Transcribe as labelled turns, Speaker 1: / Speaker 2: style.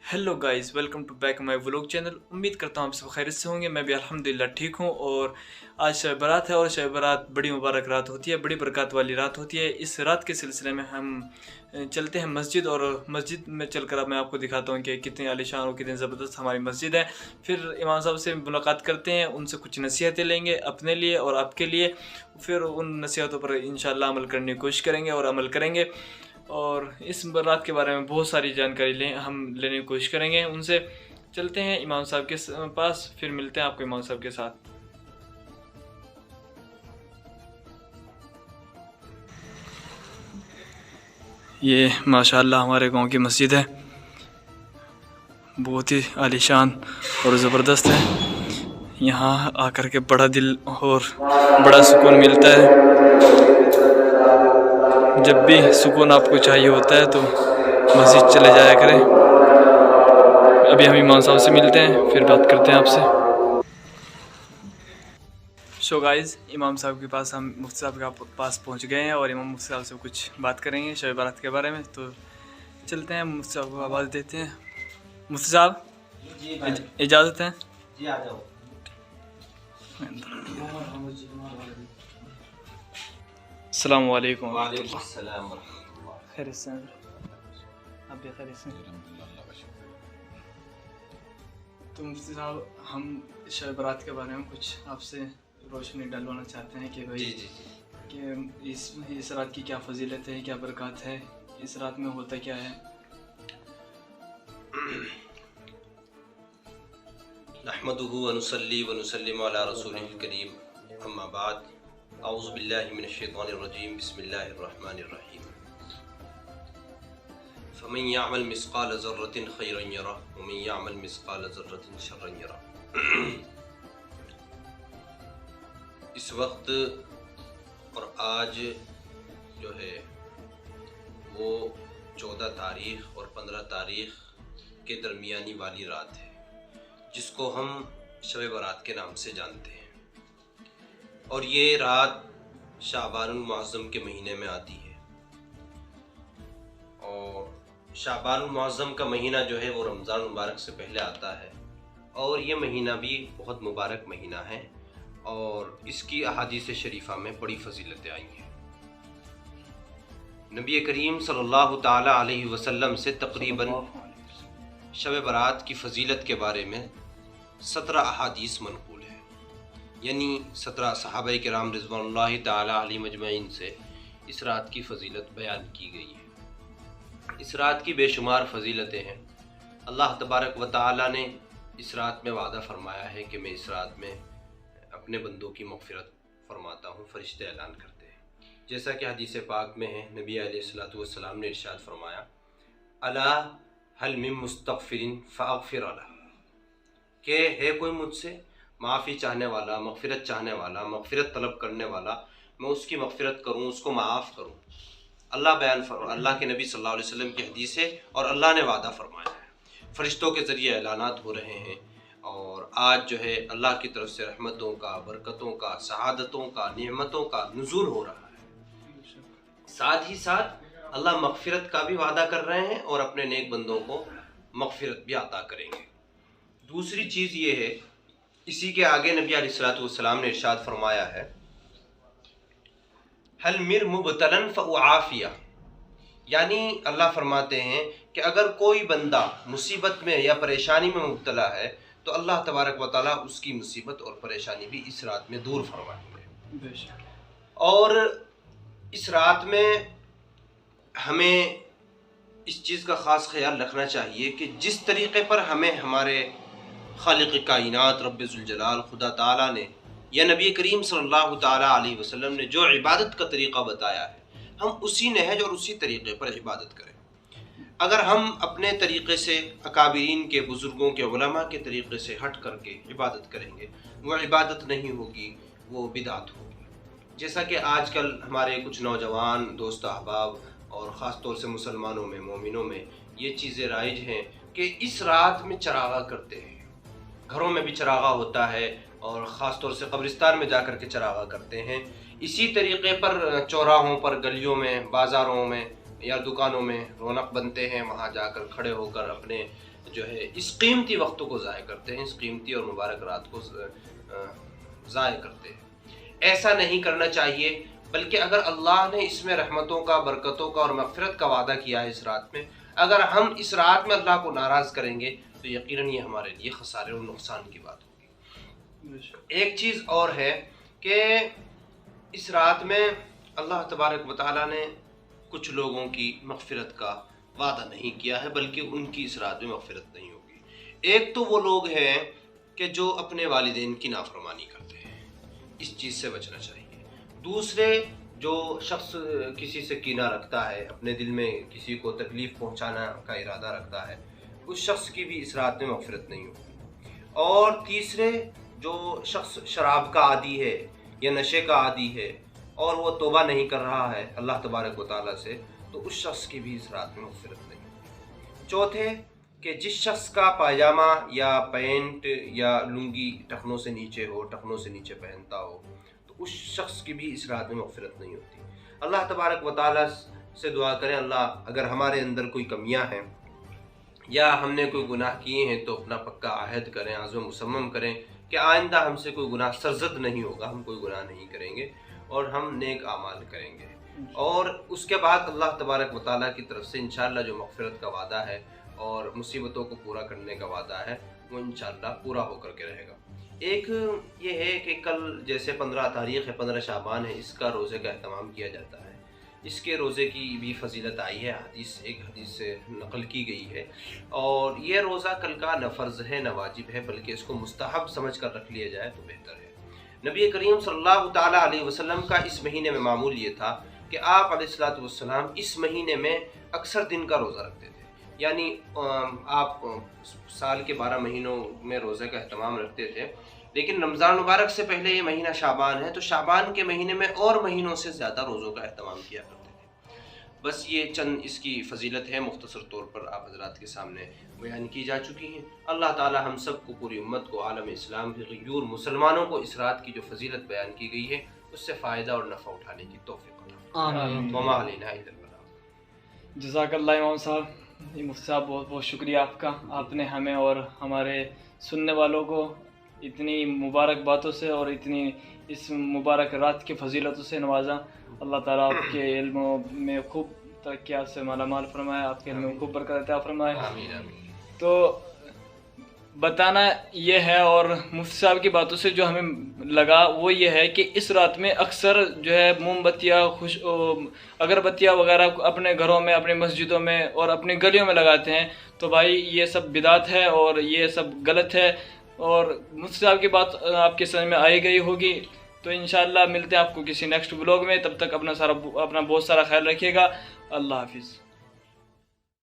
Speaker 1: Hello guys, welcome to back my vlog channel. उम्मीद करता हूँ आप सब खैरियत से होंगे। मैं भी अल्हम्दुलिल्लाह ठीक हूँ। और आज शब बारात है और शब बारात बड़ी मुबारक रात होती है, बड़ी बरकत वाली रात होती है। इस रात के सिलसिले में हम चलते हैं मस्जिद, और मस्जिद में चलकर अब मैं आपको दिखाता हूँ कि कितनी आलीशान और कितनी ज़बरदस्त हमारी मस्जिद है। फिर इमाम साहब से मुलाकात करते हैं, उनसे कुछ नसीहतें लेंगे अपने लिए और आपके लिए। फिर उन नसीहतों पर इंशाअल्लाह अमल करने की कोशिश करेंगे और अमल करेंगे। और इस बारात के बारे में बहुत सारी जानकारी हम लेने की कोशिश करेंगे उनसे। चलते हैं इमाम साहब के पास, फिर मिलते हैं आपको इमाम साहब के साथ। ये माशाअल्लाह हमारे गांव की मस्जिद है, बहुत ही आलीशान और ज़बरदस्त है। यहाँ आकर के बड़ा दिल और बड़ा सुकून मिलता है। जब भी सुकून आपको चाहिए होता है तो मस्जिद चले जाया करें। अभी हम इमाम साहब से मिलते हैं, फिर बात करते हैं आपसे। सो गाइज़, इमाम साहब के पास हम मुफ्ती साहब के पास पहुंच गए हैं और इमाम मुफ्ती साहब से कुछ बात करेंगे शब बारात के बारे में। तो चलते हैं, मुफ्ती साहब को आवाज़ देते हैं। मुफ्ती साहब, इजाज़त है?
Speaker 2: जी आ जाओ।
Speaker 1: अस्सलाम वालेकुम।
Speaker 2: वालेकुम अस्सलाम वरहमतुल्लाह।
Speaker 1: खैरियत से हैं? आप भी खैरियत से? तो मुफ्ती साहब, हम शब बारात के बारे में कुछ आपसे रोशनी डलवाना चाहते हैं कि भाई
Speaker 2: जी जी जी।
Speaker 1: कि इस रात की क्या फजीलत है, क्या बरकत है, इस रात में होता क्या है।
Speaker 2: नहमदुहु व नुसल्ली व नुसल्लिमु अला रसूलिल करीम, अम्मा बाद, औज़ु बिल्लाहि मिनश शैतानिर रजीम, बिस्मिल्लाहिर रहमानिर रहीम। फमन यअमल मिस्काल ज़र्रतिन खैरन यरा व मन यअमल मिस्काल ज़र्रतिन शर्रन यरा। इस वक्त और आज जो है वो 14 तारीख़ और 15 तारीख़ के दरमियानी वाली रात है, जिसको हम शब बारात के नाम से जानते हैं। और ये रात शाबानुल मुअज़्ज़म के महीने में आती है। और शाबानुल मुअज़्ज़म का महीना जो है वो रमज़ान मुबारक से पहले आता है, और ये महीना भी बहुत मुबारक महीना है और इसकी अहादीस शरीफा में बड़ी फजीलतें आई हैं। नबी करीम सल्लल्लाहु ताला अलैहि वसल्लम से तकरीबन शब बारात की फ़जीलत के बारे में 17 अहादीस मनक़ूल है, यानी 17 सहाबाए किराम रिज़वानुल्लाहि ताला अलैहिम अजमईन से इस रात की फ़जीलत बयान की गई है। इस रात की बेशुमार फ़जीलतें हैं। अल्लाह तबारक व तआला ने इस रात में वादा फरमाया है कि मैं इस रात में अपने बंदों की मग़फ़िरत फरमाता हूँ। फ़रिश्ते ऐलान करते हैं, जैसा कि हदीस पाक में है। नबी अलैहिस्सलातु वस्सलाम ने इरशाद फरमाया, अला हल मिन मुस्तग़फ़िरिन फ़अग़फ़िर लह, कि है कोई मुझसे माफ़ी चाहने वाला, मग़फ़िरत चाहने वाला, मग़फ़िरत तलब करने वाला, मैं उसकी मग़फ़िरत करूँ, उसको माफ़ करूँ। अल्लाह के नबी सल्लल्लाहु अलैहि वसल्लम की हदीस है और अल्लाह ने वादा फरमाया है। फ़रिश्तों के ज़रिए ऐलानात हो रहे हैं और आज जो है अल्लाह की तरफ से रहमतों का, बरकतों का, सआदतों का, नेमतों का नुज़ूल हो रहा है। साथ ही साथ अल्लाह मग़फ़िरत का भी वादा कर रहे हैं और अपने नेक बंदों को मग़फ़िरत भी अता करेंगे। दूसरी चीज़ ये है, इसी के आगे नबी अलैहिस्सलातु वस्सलाम ने इरशाद फरमाया है, हल मिर मुबतलन फ़उआफ़िया, यानी अल्लाह फरमाते हैं कि अगर कोई बंदा मुसीबत में या परेशानी में मुब्तला है तो अल्लाह तबारक व तआला उसकी मुसीबत और परेशानी भी इस रात में दूर फरमाएंगे। और इस रात में हमें इस चीज़ का ख़ास ख्याल रखना चाहिए कि जिस तरीक़े पर हमें हमारे खालिक़ कायनात रब्बे ज़ुल जलाल खुदा ताला ने या नबी करीम सल्लल्लाहु ताला अलैहि वसल्लम ने जो इबादत का तरीक़ा बताया है, हम उसी नहज और उसी तरीक़े पर इबादत करें। अगर हम अपने तरीक़े से अकाबिरीन के, बुज़ुर्गों के, उलमा के तरीक़े से हट करके इबादत करेंगे, वो इबादत नहीं होगी, वो बिदात होगी। जैसा कि आजकल हमारे कुछ नौजवान दोस्त अहबाब और ख़ास तौर से मुसलमानों में, मोमिनों में ये चीज़ें राइज हैं कि इस रात में चरागा करते हैं। घरों में भी चरागा होता है और ख़ास तौर से कब्रिस्तान में जा कर के चरागा करते हैं। इसी तरीक़े पर चौराहों पर, गलियों में, बाज़ारों में یا دکانوں میں رونق بنتے ہیں، وہاں جا کر کھڑے ہو کر اپنے جو ہے اس قیمتی وقت کو ضائع کرتے ہیں، اس قیمتی اور مبارک رات کو ضائع کرتے ہیں۔ ایسا نہیں کرنا چاہیے، بلکہ اگر اللہ نے اس میں رحمتوں کا، برکتوں کا اور مغفرت کا وعدہ کیا ہے اس رات میں، اگر ہم اس رات میں اللہ کو ناراض کریں گے تو یقیناً یہ ہمارے لیے خسارے اور نقصان کی بات ہوگی۔ ایک چیز اور ہے کہ اس رات میں اللہ تبارک و تعالیٰ نے کچھ لوگوں کی مغفرت کا وعدہ نہیں کیا ہے، بلکہ ان کی اس رات میں مغفرت نہیں ہوگی۔ ایک تو وہ لوگ ہیں کہ جو اپنے والدین کی نافرمانی کرتے ہیں، اس چیز سے بچنا چاہیے۔ دوسرے، جو شخص کسی سے کینہ رکھتا ہے، اپنے دل میں کسی کو تکلیف پہنچانا کا ارادہ رکھتا ہے، اس شخص کی بھی اس رات میں مغفرت نہیں ہوگی۔ اور تیسرے، جو شخص شراب کا عادی ہے یا نشے کا عادی ہے اور وہ توبہ نہیں کر رہا ہے اللہ تبارک و تعالیٰ سے، تو اس شخص کی بھی اس رات میں مغفرت نہیں ہوگی۔ چوتھے، کہ جس شخص کا پائجامہ یا پینٹ یا لنگی ٹخنوں سے نیچے ہو، ٹخنوں سے نیچے پہنتا ہو، تو اس شخص کی بھی اس رات میں مغفرت نہیں ہوتی۔ اللہ تبارک و تعالیٰ سے دعا کریں، اللہ اگر ہمارے اندر کوئی کمیاں ہیں یا ہم نے کوئی گناہ کیے ہیں تو اپنا پکا عہد کریں، عزم مصمم کریں کہ آئندہ ہم سے کوئی گناہ سرزد نہیں ہوگا، ہم کوئی گناہ نہیں کریں گے اور ہم نیک اعمال کریں گے۔ اور اس کے بعد اللہ تبارک و تعالیٰ کی طرف سے انشاءاللہ جو مغفرت کا وعدہ ہے اور مصیبتوں کو پورا کرنے کا وعدہ ہے، وہ انشاءاللہ پورا ہو کر کے رہے گا۔ ایک یہ ہے کہ کل جیسے 15 تاریخ ہے، 15 شعبان ہے، اس کا روزے کا اہتمام کیا جاتا ہے۔ اس کے روزے کی بھی فضیلت آئی ہے، ایک حدیث سے نقل کی گئی ہے، اور یہ روزہ کل کا نہ فرض ہے نہ واجب ہے، بلکہ اس کو مستحب سمجھ کر رکھ لیا جائے تو بہتر ہے۔ نبی کریم صلی اللہ تعالیٰ علیہ وسلم کا اس مہینے میں معمول یہ تھا کہ آپ علیہ السلام اس مہینے میں اکثر دن کا روزہ رکھتے تھے، یعنی آپ سال کے 12 مہینوں میں روزے کا اہتمام رکھتے تھے، لیکن رمضان مبارک سے پہلے یہ مہینہ شعبان ہے تو شعبان کے مہینے میں اور مہینوں سے زیادہ روزوں کا اہتمام کیا کرتے تھے۔ بس یہ چند اس کی فضیلت ہے، مختصر طور پر آپ حضرات کے سامنے بیان کی جا چکی ہیں۔ اللہ تعالی ہم سب کو، پوری امت کو، عالم اسلام کے غیور مسلمانوں کو اس رات کی جو فضیلت بیان کی گئی ہے اس سے فائدہ اور نفع اٹھانے کی توفیق عطا فرمائے۔ وما علینا الا البلاغ۔
Speaker 1: جزاک اللہ امام صاحب، مفتی صاحب بہت بہت شکریہ آپ کا، آپ نے ہمیں اور ہمارے سننے والوں کو اتنی مبارک باتوں سے اور اتنی اس مبارک رات کی فضیلتوں سے نوازا۔ اللہ تعالیٰ آپ کے علم میں خوب ترقیات سے مالا مال فرمائے، آپ کے علم میں خوب برکت عطا فرمائے۔
Speaker 2: آمین آمین۔
Speaker 1: تو بتانا یہ ہے، اور مفتی صاحب کی باتوں سے جو ہمیں لگا وہ یہ ہے کہ اس رات میں اکثر جو ہے موم بتیاں، اگربتیاں وغیرہ اپنے گھروں میں، اپنے مسجدوں میں اور اپنی گلیوں میں لگاتے ہیں، تو بھائی یہ سب بدعت ہے اور یہ سب غلط ہے، اور مفتی صاحب کی بات آپ کے سمجھ میں آئی گئی ہوگی۔ تو انشاءاللہ ملتے ہیں آپ کو کسی نیکسٹ بلاگ میں، تب تک اپنا بہت سارا خیال رکھیے گا۔ اللہ حافظ۔